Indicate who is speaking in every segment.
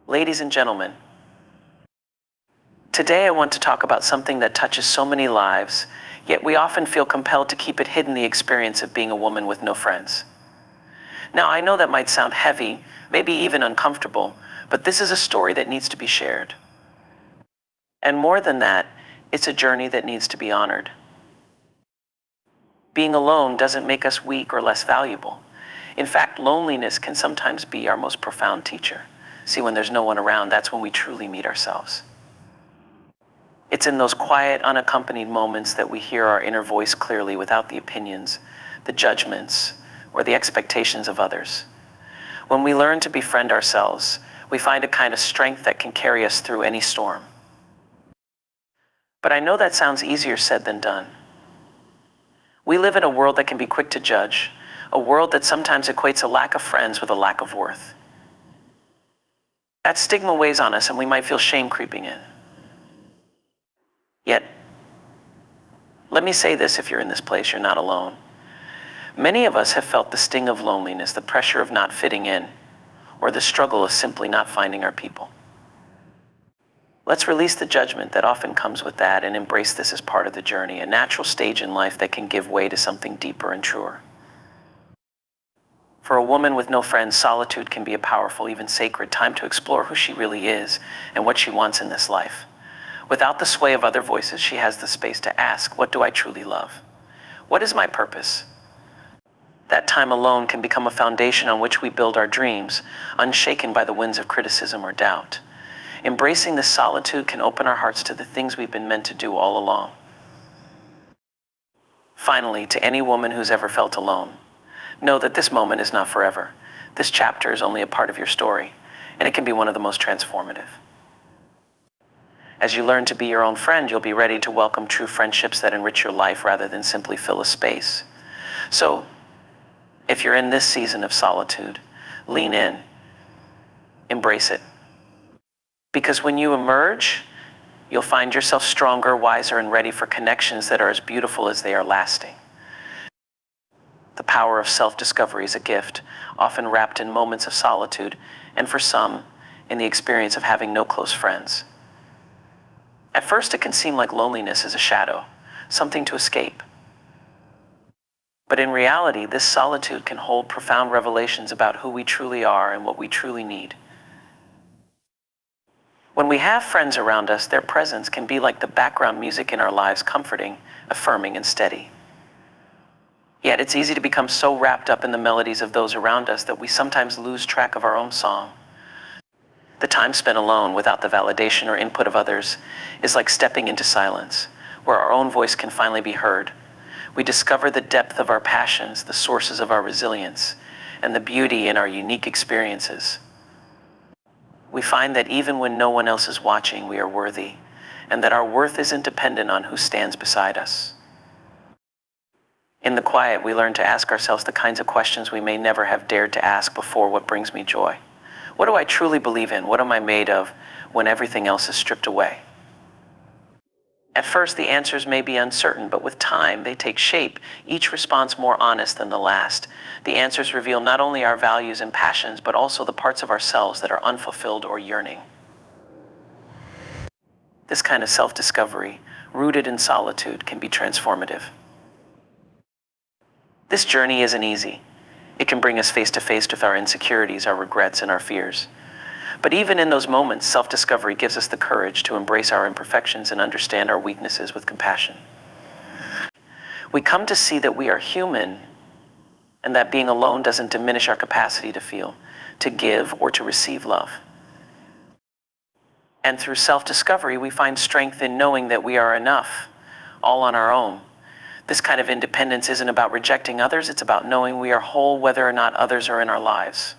Speaker 1: Ladies and gentlemen, today I want to talk about something that touches so many lives, yet we often feel compelled to keep it hidden: the experience of being a woman with no friends. Now, I know that might sound heavy, maybe even uncomfortable, but this is a story that needs to be shared. And more than that, it's a journey that needs to be honored. Being alone doesn't make us weak or less valuable. In fact, loneliness can sometimes be our most profound teacher. See, when there's no one around, that's when we truly meet ourselves. It's in those quiet, unaccompanied moments that we hear our inner voice clearly, without the opinions, the judgments, or the expectations of others. When we learn to befriend ourselves, we find a kind of strength that can carry us through any storm. But I know that sounds easier said than done. We live in a world that can be quick to judge, a world that sometimes equates a lack of friends with a lack of worth. That stigma weighs on us, and we might feel shame creeping in. Yet, let me say this: if you're in this place, you're not alone. Many of us have felt the sting of loneliness, the pressure of not fitting in, or the struggle of simply not finding our people. Let's release the judgment that often comes with that and embrace this as part of the journey, a natural stage in life that can give way to something deeper and truer. For a woman with no friends, solitude can be a powerful, even sacred time to explore who she really is and what she wants in this life. Without the sway of other voices, she has the space to ask, what do I truly love? What is my purpose? That time alone can become a foundation on which we build our dreams, unshaken by the winds of criticism or doubt. Embracing this solitude can open our hearts to the things we've been meant to do all along. Finally, to any woman who's ever felt alone, know that this moment is not forever. This chapter is only a part of your story, and it can be one of the most transformative. As you learn to be your own friend, you'll be ready to welcome true friendships that enrich your life rather than simply fill a space. So, if you're in this season of solitude, lean in, embrace it. Because when you emerge, you'll find yourself stronger, wiser, and ready for connections that are as beautiful as they are lasting. The power of self-discovery is a gift, often wrapped in moments of solitude, and for some, in the experience of having no close friends. At first, it can seem like loneliness is a shadow, something to escape. But in reality, this solitude can hold profound revelations about who we truly are and what we truly need. When we have friends around us, their presence can be like the background music in our lives, comforting, affirming, and steady. Yet it's easy to become so wrapped up in the melodies of those around us that we sometimes lose track of our own song. The time spent alone, without the validation or input of others, is like stepping into silence, where our own voice can finally be heard. We discover the depth of our passions, the sources of our resilience, and the beauty in our unique experiences. We find that even when no one else is watching, we are worthy, and that our worth isn't dependent on who stands beside us. In the quiet, we learn to ask ourselves the kinds of questions we may never have dared to ask before. What brings me joy? What do I truly believe in? What am I made of when everything else is stripped away? At first, the answers may be uncertain, but with time, they take shape, each response more honest than the last. The answers reveal not only our values and passions, but also the parts of ourselves that are unfulfilled or yearning. This kind of self-discovery, rooted in solitude, can be transformative. This journey isn't easy. It can bring us face to face with our insecurities, our regrets, and our fears. But even in those moments, self-discovery gives us the courage to embrace our imperfections and understand our weaknesses with compassion. We come to see that we are human, and that being alone doesn't diminish our capacity to feel, to give, or to receive love. And through self-discovery, we find strength in knowing that we are enough, all on our own. This kind of independence isn't about rejecting others, it's about knowing we are whole whether or not others are in our lives.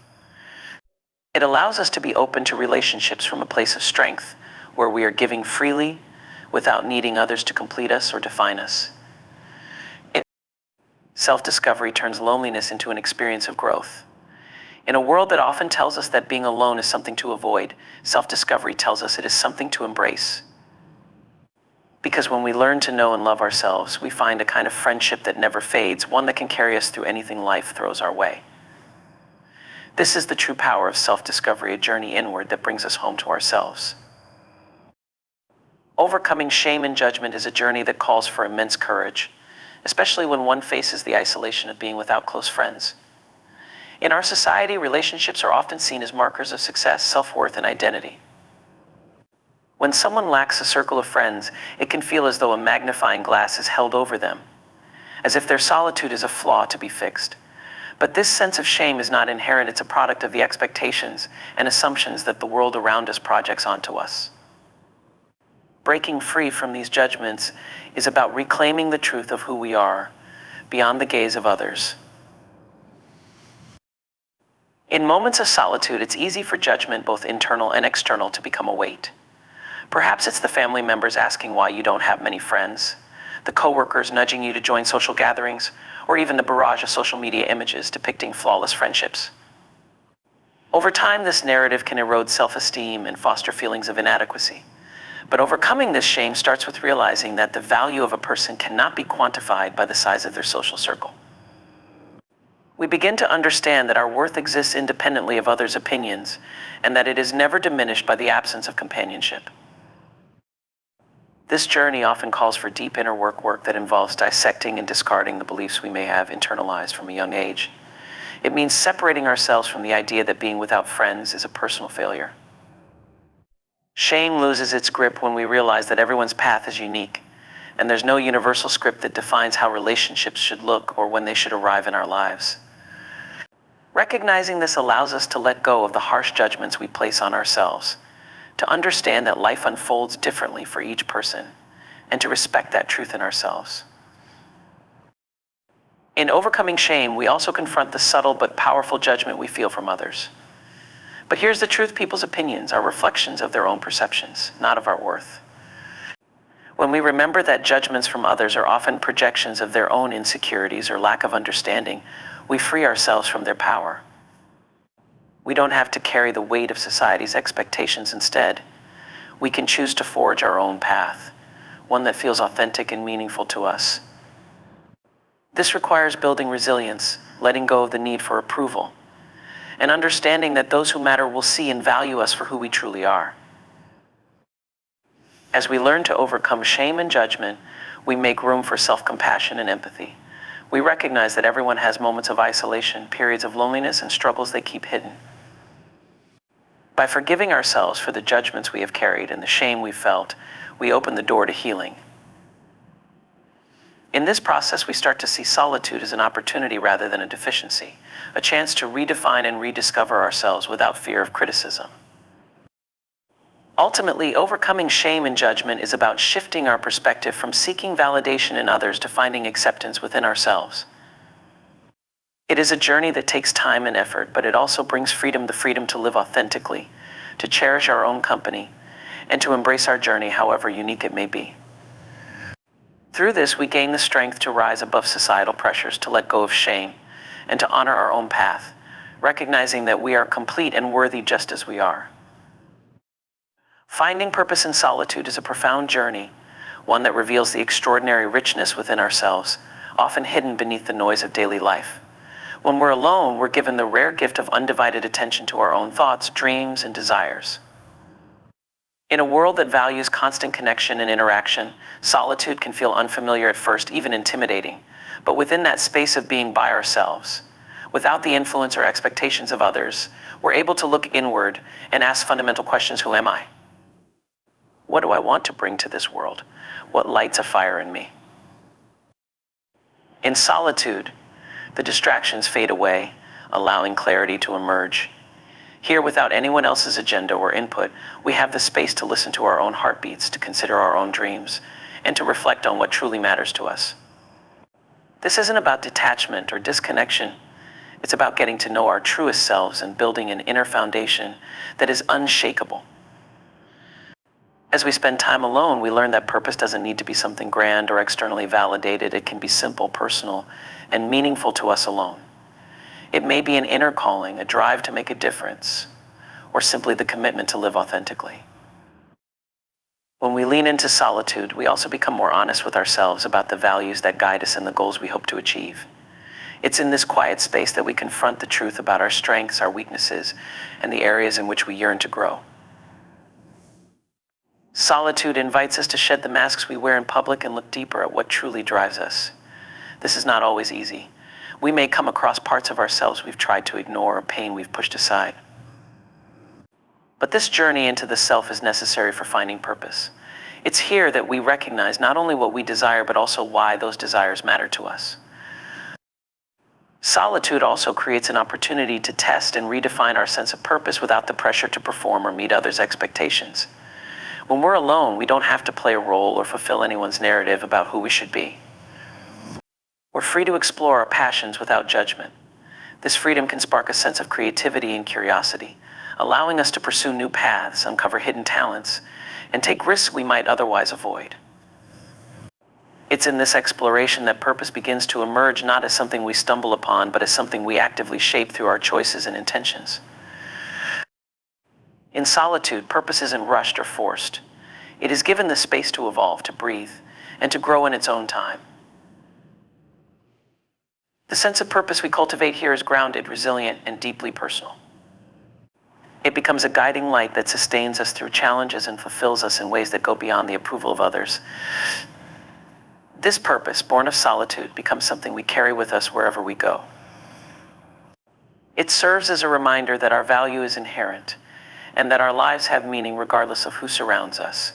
Speaker 1: It allows us to be open to relationships from a place of strength, where we are giving freely without needing others to complete us or define us. Self-discovery turns loneliness into an experience of growth. In a world that often tells us that being alone is something to avoid, self-discovery tells us it is something to embrace. Because when we learn to know and love ourselves, we find a kind of friendship that never fades, one that can carry us through anything life throws our way. This is the true power of self-discovery, a journey inward that brings us home to ourselves. Overcoming shame and judgment is a journey that calls for immense courage, especially when one faces the isolation of being without close friends. In our society, relationships are often seen as markers of success, self-worth, and identity. When someone lacks a circle of friends, it can feel as though a magnifying glass is held over them, as if their solitude is a flaw to be fixed. But this sense of shame is not inherent. It's a product of the expectations and assumptions that the world around us projects onto us. Breaking free from these judgments is about reclaiming the truth of who we are beyond the gaze of others. In moments of solitude, it's easy for judgment, both internal and external, to become a weight. Perhaps it's the family members asking why you don't have many friends, the coworkers nudging you to join social gatherings, or even the barrage of social media images depicting flawless friendships. Over time, this narrative can erode self-esteem and foster feelings of inadequacy. But overcoming this shame starts with realizing that the value of a person cannot be quantified by the size of their social circle. We begin to understand that our worth exists independently of others' opinions, and that it is never diminished by the absence of companionship. This journey often calls for deep inner work that involves dissecting and discarding the beliefs we may have internalized from a young age. It means separating ourselves from the idea that being without friends is a personal failure. Shame loses its grip when we realize that everyone's path is unique, and there's no universal script that defines how relationships should look or when they should arrive in our lives. Recognizing this allows us to let go of the harsh judgments we place on ourselves, to understand that life unfolds differently for each person, and to respect that truth in ourselves. In overcoming shame, we also confront the subtle but powerful judgment we feel from others. But here's the truth: people's opinions are reflections of their own perceptions, not of our worth. When we remember that judgments from others are often projections of their own insecurities or lack of understanding, we free ourselves from their power. We don't have to carry the weight of society's expectations. Instead, we can choose to forge our own path, one that feels authentic and meaningful to us. This requires building resilience, letting go of the need for approval, and understanding that those who matter will see and value us for who we truly are. As we learn to overcome shame and judgment, we make room for self-compassion and empathy. We recognize that everyone has moments of isolation, periods of loneliness, and struggles they keep hidden. By forgiving ourselves for the judgments we have carried and the shame we felt, we open the door to healing. In this process, we start to see solitude as an opportunity rather than a deficiency, a chance to redefine and rediscover ourselves without fear of criticism. Ultimately, overcoming shame and judgment is about shifting our perspective from seeking validation in others to finding acceptance within ourselves. It is a journey that takes time and effort, but it also brings freedom, the freedom to live authentically, to cherish our own company, and to embrace our journey, however unique it may be. Through this, we gain the strength to rise above societal pressures, to let go of shame, and to honor our own path, recognizing that we are complete and worthy just as we are. Finding purpose in solitude is a profound journey, one that reveals the extraordinary richness within ourselves, often hidden beneath the noise of daily life. When we're alone, we're given the rare gift of undivided attention to our own thoughts, dreams, and desires. In a world that values constant connection and interaction, solitude can feel unfamiliar at first, even intimidating. But within that space of being by ourselves, without the influence or expectations of others, we're able to look inward and ask fundamental questions. Who am I? What do I want to bring to this world? What lights a fire in me? In solitude, the distractions fade away, allowing clarity to emerge. Here, without anyone else's agenda or input, we have the space to listen to our own heartbeats, to consider our own dreams, and to reflect on what truly matters to us. This isn't about detachment or disconnection. It's about getting to know our truest selves and building an inner foundation that is unshakable. As we spend time alone, we learn that purpose doesn't need to be something grand or externally validated. It can be simple, personal, and meaningful to us alone. It may be an inner calling, a drive to make a difference, or simply the commitment to live authentically. When we lean into solitude, we also become more honest with ourselves about the values that guide us and the goals we hope to achieve. It's in this quiet space that we confront the truth about our strengths, our weaknesses, and the areas in which we yearn to grow. Solitude invites us to shed the masks we wear in public and look deeper at what truly drives us. This is not always easy. We may come across parts of ourselves we've tried to ignore or pain we've pushed aside. But this journey into the self is necessary for finding purpose. It's here that we recognize not only what we desire, but also why those desires matter to us. Solitude also creates an opportunity to test and redefine our sense of purpose without the pressure to perform or meet others' expectations. When we're alone, we don't have to play a role or fulfill anyone's narrative about who we should be. We're free to explore our passions without judgment. This freedom can spark a sense of creativity and curiosity, allowing us to pursue new paths, uncover hidden talents, and take risks we might otherwise avoid. It's in this exploration that purpose begins to emerge, not as something we stumble upon, but as something we actively shape through our choices and intentions. In solitude, purpose isn't rushed or forced. It is given the space to evolve, to breathe, and to grow in its own time. The sense of purpose we cultivate here is grounded, resilient, and deeply personal. It becomes a guiding light that sustains us through challenges and fulfills us in ways that go beyond the approval of others. This purpose, born of solitude, becomes something we carry with us wherever we go. It serves as a reminder that our value is inherent, and that our lives have meaning regardless of who surrounds us.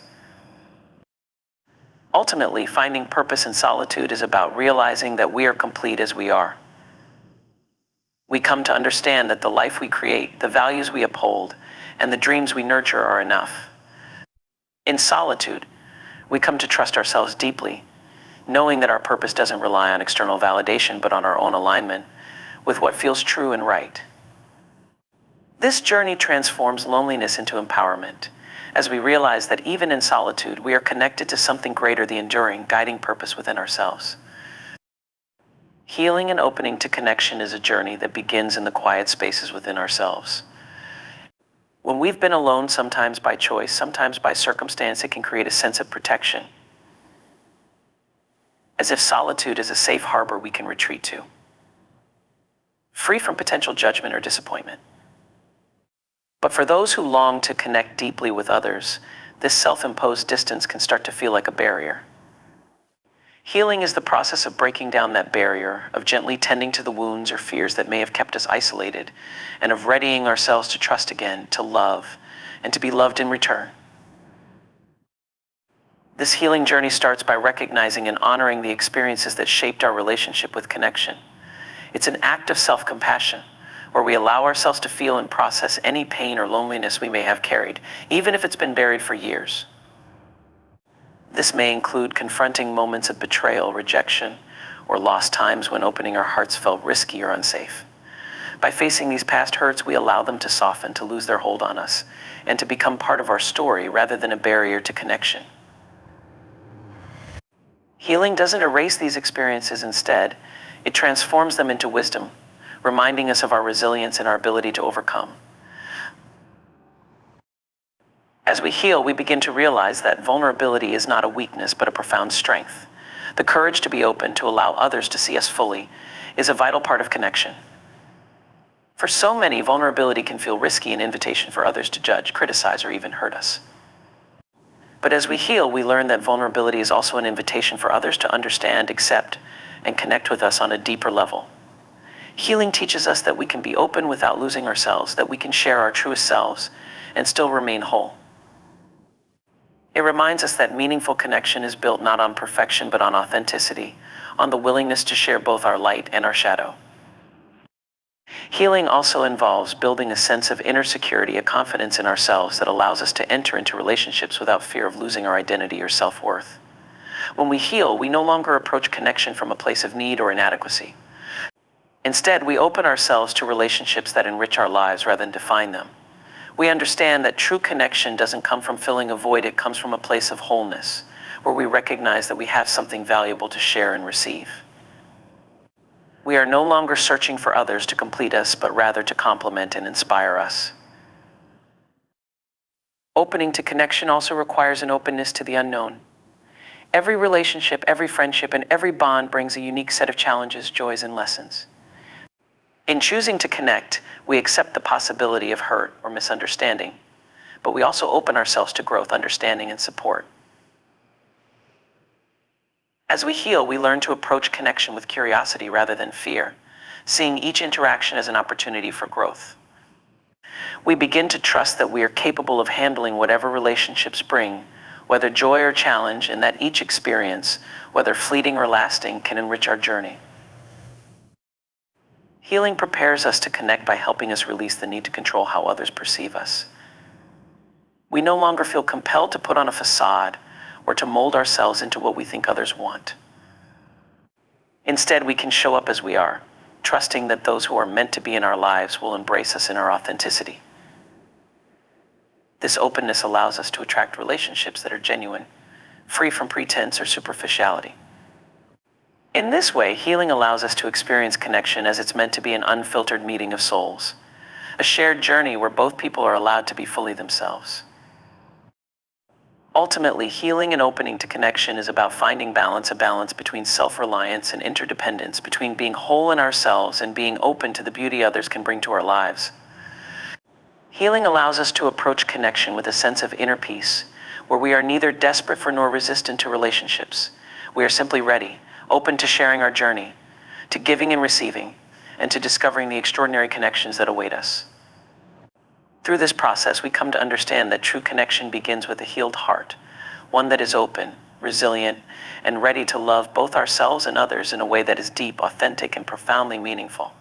Speaker 1: Ultimately, finding purpose in solitude is about realizing that we are complete as we are. We come to understand that the life we create, the values we uphold, and the dreams we nurture are enough. In solitude, we come to trust ourselves deeply, knowing that our purpose doesn't rely on external validation, but on our own alignment with what feels true and right. This journey transforms loneliness into empowerment, as we realize that even in solitude, we are connected to something greater, the enduring, guiding purpose within ourselves. Healing and opening to connection is a journey that begins in the quiet spaces within ourselves. When we've been alone, sometimes by choice, sometimes by circumstance, it can create a sense of protection, as if solitude is a safe harbor we can retreat to, free from potential judgment or disappointment. But for those who long to connect deeply with others, this self-imposed distance can start to feel like a barrier. Healing is the process of breaking down that barrier, of gently tending to the wounds or fears that may have kept us isolated, and of readying ourselves to trust again, to love, and to be loved in return. This healing journey starts by recognizing and honoring the experiences that shaped our relationship with connection. It's an act of self-compassion, where we allow ourselves to feel and process any pain or loneliness we may have carried, even if it's been buried for years. This may include confronting moments of betrayal, rejection, or lost times when opening our hearts felt risky or unsafe. By facing these past hurts, we allow them to soften, to lose their hold on us, and to become part of our story rather than a barrier to connection. Healing doesn't erase these experiences. Instead, it transforms them into wisdom, reminding us of our resilience and our ability to overcome. As we heal, we begin to realize that vulnerability is not a weakness, but a profound strength. The courage to be open, to allow others to see us fully, is a vital part of connection. For so many, vulnerability can feel risky, an invitation for others to judge, criticize, or even hurt us. But as we heal, we learn that vulnerability is also an invitation for others to understand, accept, and connect with us on a deeper level. Healing teaches us that we can be open without losing ourselves, that we can share our truest selves and still remain whole. It reminds us that meaningful connection is built not on perfection, but on authenticity, on the willingness to share both our light and our shadow. Healing also involves building a sense of inner security, a confidence in ourselves that allows us to enter into relationships without fear of losing our identity or self-worth. When we heal, we no longer approach connection from a place of need or inadequacy. Instead, we open ourselves to relationships that enrich our lives rather than define them. We understand that true connection doesn't come from filling a void, it comes from a place of wholeness, where we recognize that we have something valuable to share and receive. We are no longer searching for others to complete us, but rather to complement and inspire us. Opening to connection also requires an openness to the unknown. Every relationship, every friendship, and every bond brings a unique set of challenges, joys, and lessons. In choosing to connect, we accept the possibility of hurt or misunderstanding, but we also open ourselves to growth, understanding, and support. As we heal, we learn to approach connection with curiosity rather than fear, seeing each interaction as an opportunity for growth. We begin to trust that we are capable of handling whatever relationships bring, whether joy or challenge, and that each experience, whether fleeting or lasting, can enrich our journey. Healing prepares us to connect by helping us release the need to control how others perceive us. We no longer feel compelled to put on a facade or to mold ourselves into what we think others want. Instead, we can show up as we are, trusting that those who are meant to be in our lives will embrace us in our authenticity. This openness allows us to attract relationships that are genuine, free from pretense or superficiality. In this way, healing allows us to experience connection as it's meant to be, an unfiltered meeting of souls, a shared journey where both people are allowed to be fully themselves. Ultimately, healing and opening to connection is about finding balance, a balance between self-reliance and interdependence, between being whole in ourselves and being open to the beauty others can bring to our lives. Healing allows us to approach connection with a sense of inner peace, where we are neither desperate for nor resistant to relationships. We are simply ready, open to sharing our journey, to giving and receiving, and to discovering the extraordinary connections that await us. Through this process, we come to understand that true connection begins with a healed heart, one that is open, resilient, and ready to love both ourselves and others in a way that is deep, authentic, and profoundly meaningful.